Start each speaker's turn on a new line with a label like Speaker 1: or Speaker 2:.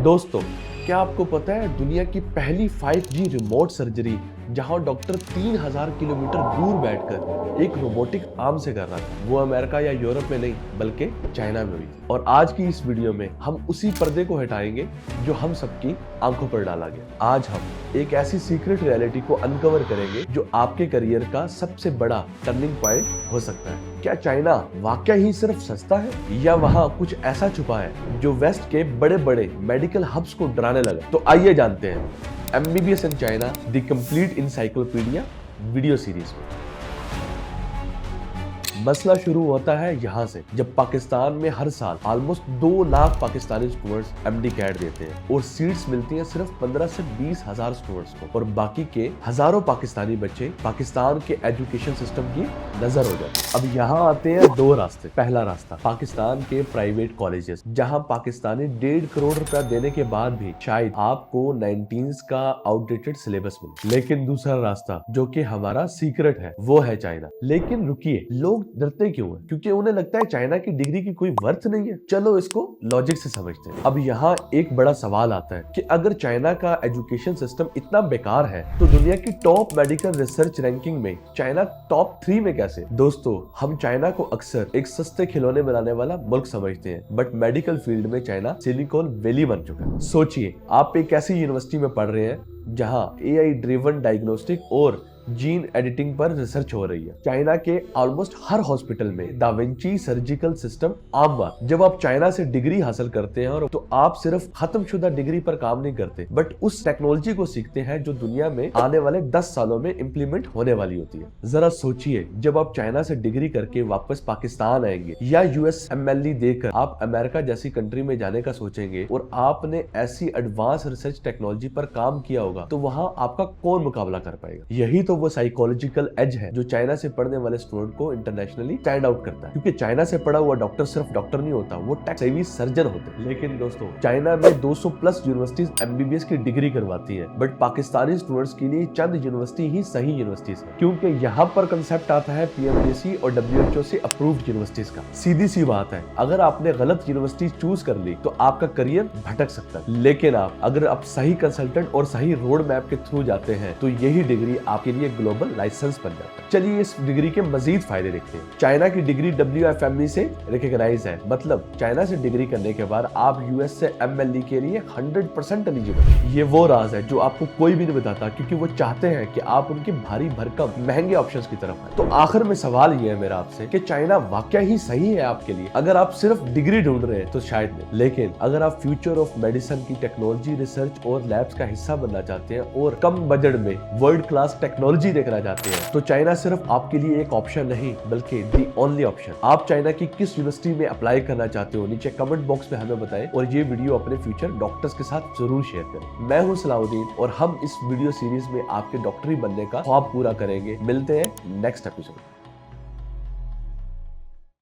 Speaker 1: दोस्तों, क्या आपको पता है दुनिया की पहली 5G रिमोट सर्जरी जहां डॉक्टर 3000 किलोमीटर दूर बैठकर एक रोबोटिक आर्म से कर रहा था, वो अमेरिका या यूरोप में नहीं बल्कि चाइना में हुई। और आज की इस वीडियो में हम उसी पर्दे को हटाएंगे जो हम सबकी आंखों पर डाला गया। आज हम एक ऐसी सीक्रेट रियलिटी को अनकवर करेंगे जो आपके करियर का सबसे बड़ा टर्निंग पॉइंट हो सकता है। क्या चाइना वाकई ही सिर्फ सस्ता है या वहां कुछ ऐसा छुपा है जो वेस्ट के बड़े बड़े मेडिकल हब्स को डराने लगा? तो आइए जानते हैं MBBS in China the complete encyclopedia video series में। मसला शुरू होता है यहाँ से, जब पाकिस्तान में हर साल almost 2 lakh Pakistani students MD CAT देते हैं और सीट्स मिलती हैं सिर्फ 15 से 20 हजार स्टूडेंट्स को, और बाकी के हजारों पाकिस्तानी बच्चे पाकिस्तान के एजुकेशन सिस्टम की नजर हो जाते हैं। अब यहाँ आते हैं 2 रास्ते। पहला रास्ता पाकिस्तान के प्राइवेट कॉलेजेस, जहाँ पाकिस्तानी 1.5 करोड़ रुपया देने के बाद भी शायद आपको 19s का आउटडेटेड सिलेबस मिले। लेकिन दूसरा रास्ता जो कि हमारा सीक्रेट है वो है चाइना। लेकिन रुकिए, लोग डरते क्यों हैं? क्योंकि उन्हें लगता है चाइना की डिग्री की कोई वर्थ नहीं है। चलो इसको लॉजिक से समझते हैं। अब यहाँ एक बड़ा सवाल आता है कि अगर चाइना का एजुकेशन सिस्टम इतना बेकार है तो दुनिया की टॉप मेडिकल रिसर्च रैंकिंग में चाइना टॉप 3 में कैसे? दोस्तों, हम चाइना को अक्सर एक सस्ते खिलौने बनाने वाला मुल्क समझते हैं, बट मेडिकल फील्ड में चाइना सिलिकॉन वैली बन चुका है। सोचिए, आप एक ऐसी यूनिवर्सिटी में पढ़ रहे हैं जहां AI ड्रिवन डायग्नोस्टिक और जीन एडिटिंग पर रिसर्च हो रही है। चाइना के ऑलमोस्ट हर हॉस्पिटल में दा विंची सर्जिकल सिस्टम आम बात। जब आप चाइना से डिग्री हासिल करते हैं और तो आप सिर्फ खत्मशुदा डिग्री पर काम नहीं करते, बट उस टेक्नोलॉजी को सीखते हैं जो दुनिया में आने वाले 10 सालों में इंप्लीमेंट होने वाली होती है। जरा सोचिए, जब आप चाइना से डिग्री करके वापस पाकिस्तान आएंगे या US MLE देकर आप अमेरिका जैसी कंट्री में जाने का सोचेंगे और आपने ऐसी एडवांस रिसर्च टेक्नोलॉजी पर काम किया होगा, तो वहां आपका कौन मुकाबला कर पाएगा? यही तो वो साइकोलॉजिकल एज है जो चाइना से पढ़ने वाले स्टूडेंट को इंटरनेशनली स्टैंड आउट करता है। क्योंकि चाइना से पढ़ा हुआ डॉक्टर सिर्फ डॉक्टर नहीं होता, वो टेक सेवी सर्जन होते हैं। लेकिन दोस्तों, चाइना में 200 प्लस यूनिवर्सिटीज MBBS की डिग्री करवाती है, बट पाकिस्तानी स्टूडेंट्स के लिए चंद यूनिवर्सिटी ही सही यूनिवर्सिटीज है। क्योंकि यहाँ पर कंसेप्ट आता है PMDC और WHO से अप्रूव्ड यूनिवर्सिटीज का। सीधी सी बात है, अगर आपने गलत यूनिवर्सिटी चूज कर ली तो आपका करियर भटक सकता है। लेकिन अगर आप सही कंसल्टेंट और सही रोड मैप के थ्रू जाते हैं तो यही डिग्री आपके लिए ग्लोबल लाइसेंस बन जाता है। चलिए इस डिग्री के मजीद फायदे देखते हैं। चाइना की डिग्री WFME से रिकॉग्नाइज है, मतलब चाइना से डिग्री करने के बाद आप US से MLE के लिए 100% एलिजिबल। ये वो राज है जो आपको कोई भी नहीं बताता, क्योंकि वो चाहते हैं कि आप उनके भारी भरकम महंगे ऑप्शंस की तरफ आए। तो आखिर में सवाल ये है मेरा आपसे कि चाइना वाकई ही सही है आपके लिए? अगर आप सिर्फ डिग्री ढूंढ रहे हैं तो शायद नहीं, लेकिन अगर आप फ्यूचर ऑफ मेडिसिन की टेक्नोलॉजी रिसर्च और लैब्स का हिस्सा बनना चाहते हैं और कम बजट में वर्ल्ड क्लास टेक्नोलॉजी देखना चाहते हैं, तो चाइना सिर्फ आपके लिए एक ऑप्शन नहीं बल्कि दी ओनली ऑप्शन। आप चाइना की किस यूनिवर्सिटी में अप्लाई करना चाहते हो, नीचे कमेंट बॉक्स में हमें बताएं और ये वीडियो अपने फ्यूचर डॉक्टर्स के साथ जरूर शेयर करें। मैं हूं सलाउद्दीन और हम इस वीडियो सीरीज में आपके डॉक्टरी बनने का ख्वाब पूरा करेंगे। मिलते हैं नेक्स्ट एपिसोड।